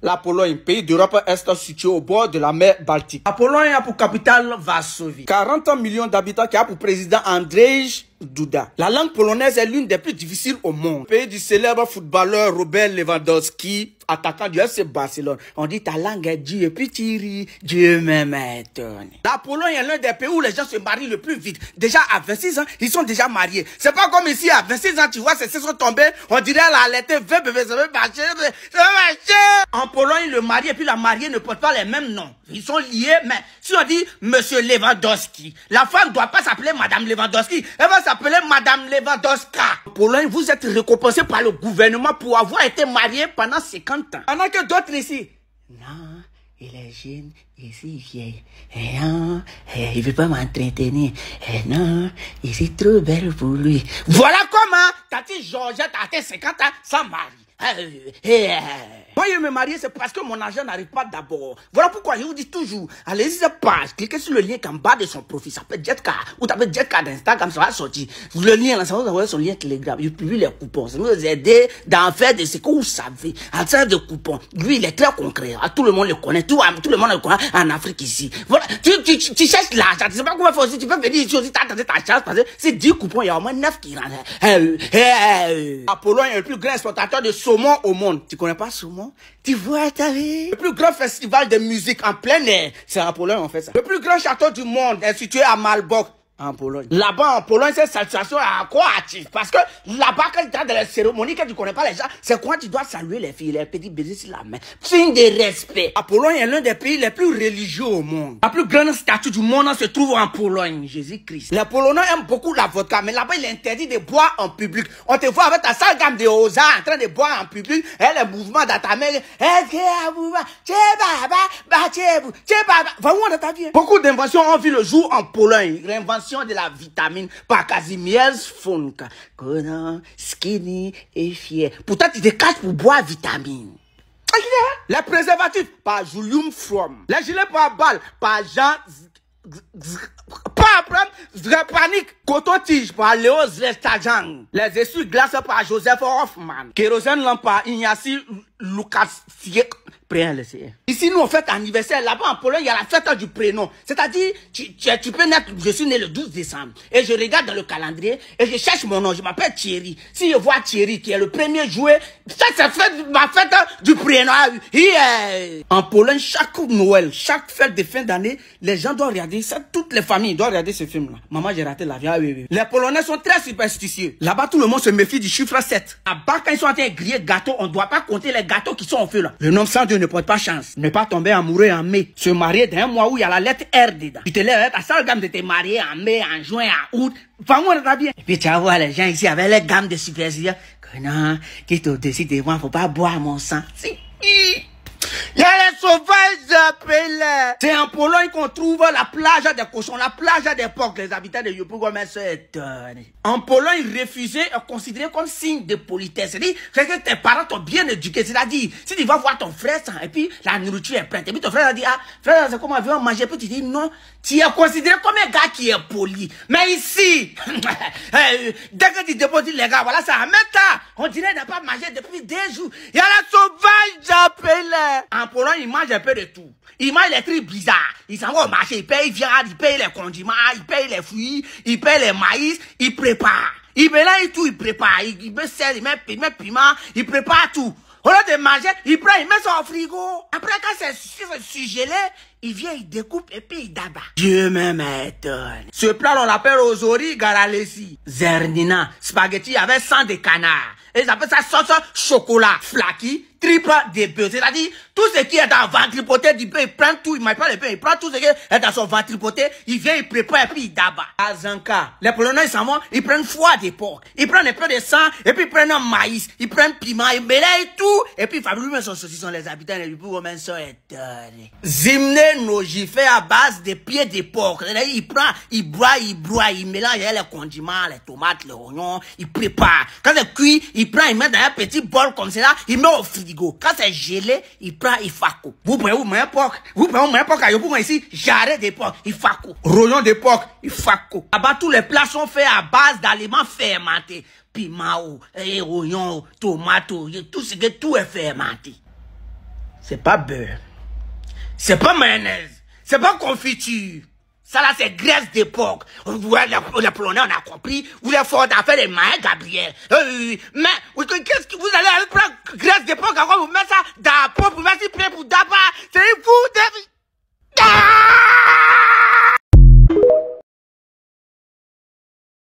La Pologne, pays d'Europe Est situé au bord de la mer Baltique. La Pologne a pour capitale Varsovie. 40 millions d'habitants qui a pour président Andrzej Duda. La langue polonaise est l'une des plus difficiles au monde. Pays du célèbre footballeur Robert Lewandowski, attaquant du FC Barcelone. On dit ta langue est dure et puis tu ris, Dieu m'étonne. La Pologne est l'un des pays où les gens se marient le plus vite. Déjà à 26 ans, ils sont déjà mariés. C'est pas comme ici à 26 ans, tu vois, ces sont tombés, on dirait la lettre 20 bébés, ça veut marcher, ça va marcher. En Pologne, le marié et puis la mariée ne portent pas les mêmes noms. Ils sont liés, mais si on dit Monsieur Lewandowski, la femme ne doit pas s'appeler Madame Lewandowski, elle va s'appeler Madame Lewandowska. En Pologne, vous êtes récompensé par le gouvernement pour avoir été marié pendant 50 ans. Pendant que d'autres ici, non, il est jeune, ici vieille. Et non, il veut pas m'entretenir. Et non, il est trop belle pour lui. Voilà comment Tati Georgette a été 50 ans sans mari. Moi, je me marie, c'est parce que mon argent n'arrive pas d'abord. Voilà pourquoi je vous dis toujours, allez sur cette page, cliquez sur le lien qui est en bas de son profil, ça peut être Jetcar, ou tapez Jetcar d'Instagram, ça va sortir. Le lien, là, ça va vous envoyer son lien Telegram. Je publie les coupons. Ça va vous aider d'en faire de ce que vous savez. En termes de coupons, lui, il est très concret. Tout le monde le connaît. Tout le monde le connaît en Afrique ici. Voilà. Tu cherches l'argent. Tu sais pas comment faire aussi. Tu peux venir ici aussi, t'attends ta chance parce que c'est 10 coupons, il y a au moins 9 qui rentrent. La Pologne est le plus grand exportateur de saumon au monde. Tu connais pas saumon? Tu vois, t'as vu? Le plus grand festival de musique en plein air, c'est en Pologne, on fait ça. Le plus grand château du monde est situé à Malbork, en Pologne. Là-bas, en Pologne, cette salutation est encore active. Parce que là-bas, quand tu es dans les cérémonies, quand tu connais pas les gens, c'est quand tu dois saluer les filles, les petits baisers sur la main. Signe de respect. La Pologne est l'un des pays les plus religieux au monde. La plus grande statue du monde se trouve en Pologne, Jésus-Christ. Les Polonais aiment beaucoup la vodka, mais là-bas, il est interdit de boire en public. On te voit avec ta sale gamme de Oza en train de boire en public, et les mouvements dans ta main. Vraiment dans ta vie. Beaucoup d'inventions ont vu le jour en Pologne. L'invention de la vitamine par Kazimierz Fonka. Conan, skinny et fier. Pourtant, tu te caches pour boire vitamine. Les préservatifs par Julium From. Les gilets par balle par Jean Panique. Coton-tige par Léo Zlestajang. Les essuie-glaces par Joseph Hoffman. Kérosène lampe par Ignacy Lukasiek. Ici, nous, on fête anniversaire. Là-bas, en Pologne, il y a la fête du prénom. C'est-à-dire, tu peux naître, je suis né le 12 décembre. Et je regarde dans le calendrier et je cherche mon nom. Je m'appelle Thierry. Si je vois Thierry, qui est le premier jouet, ça, c'est ma fête du prénom. En Pologne, chaque Noël, chaque fête de fin d'année, les gens doivent regarder ça. Toutes les familles doivent regarder ce film-là. Maman, j'ai raté l'avion. Oui. Les Polonais sont très superstitieux. Là-bas, tout le monde se méfie du chiffre 7. Là-bas, quand ils sont en train de griller gâteau, on ne doit pas compter les gâteaux qui sont au feu, là. Le nom sans Dieu ne porte pas chance. Ne pas tomber amoureux en mai. Se marier d'un mois où il y a la lettre R dedans. Tu te lèves avec ta seule gamme de te marier en mai, en juin, en août. Enfin, on bien. Et puis tu vas voir les gens ici avec les gammes de superstition. Que non, qui est au-dessus de moi, faut pas boire mon sang. Si. Il y a les sauvages appelés. C'est en Pologne qu'on trouve la plage des cochons, la plage des porcs. Les habitants de Yopougomen se étonnent. En Pologne, refuser est considéré comme signe de politesse. C'est-à-dire que tes parents t'ont bien éduqué. C'est-à-dire, si tu vas voir ton frère et puis la nourriture est prête, et puis ton frère a dit, ah, frère, c'est comment on veut manger, puis tu dis non, tu es considéré comme un gars qui est poli. Mais ici, dès que tu déposes les gars, voilà, ça en même temps, on dirait qu'il n'a pas mangé depuis 2 jours. Il y a la sauvage appelée. En Pologne, ils mangent un peu de tout. Ils mangent les trucs bizarres. Ils s'en vont au marché, ils payent viande, ils payent les condiments, ils payent les fruits, ils payent les maïs, ils préparent. Ils mélangent tout, ils préparent. Ils mettent sel, ils mettent piment, ils préparent tout. Au lieu de manger, ils prennent, ils mettent ça au frigo. Après, quand c'est surgelé, il vient, il découpe et puis il d'abat. Dieu m'étonne. Ce plat, on l'appelle Osori Garalesi. Zernina, spaghetti avec sang de canard. Et ils appellent ça sauce chocolat, flaky, triple de bœuf. C'est-à-dire, tout ce qui est dans le ventripoté du bœuf, il prend tout, il ne met pas le bœuf, il prend tout ce qui est dans son ventripoté, il vient, il prépare et puis il d'abat. Azanka, les Polonais, ils s'en vont, ils prennent foie de porc, ils prennent un peu de sang, et puis ils prennent un maïs, ils prennent piment, ils mélangent tout, et puis ils fabriquent même son saucisson, les habitants les plus romains sont étonnés. Zimne Noji fait à base de pieds de porc. Il prend, il broie, il mélange les condiments, les tomates, les oignons, il prépare. Quand c'est cuit, il prend, il met dans un petit bol comme ça, il met au frigo. Quand c'est gelé, il prend, il faco. Vous prenez un porc, à Yopougon ici, jarret de porc, il faco. Rognon de porc, il faco. Là-bas, tous les plats sont faits à base d'aliments fermentés. Piment, oignon, tomate, tout ce que tout est fermenté. C'est pas beurre. C'est pas mayonnaise. C'est pas confiture. Ça là, c'est graisse d'époque. Les Polonais, on a compris. Vous êtes fort à faire les mains, Gabriel. Mais, qu'est-ce que vous allez prendre graisse d'époque, encore vous mettez ça dans la peau, pour mettre ça pour d'abord. C'est vous, David.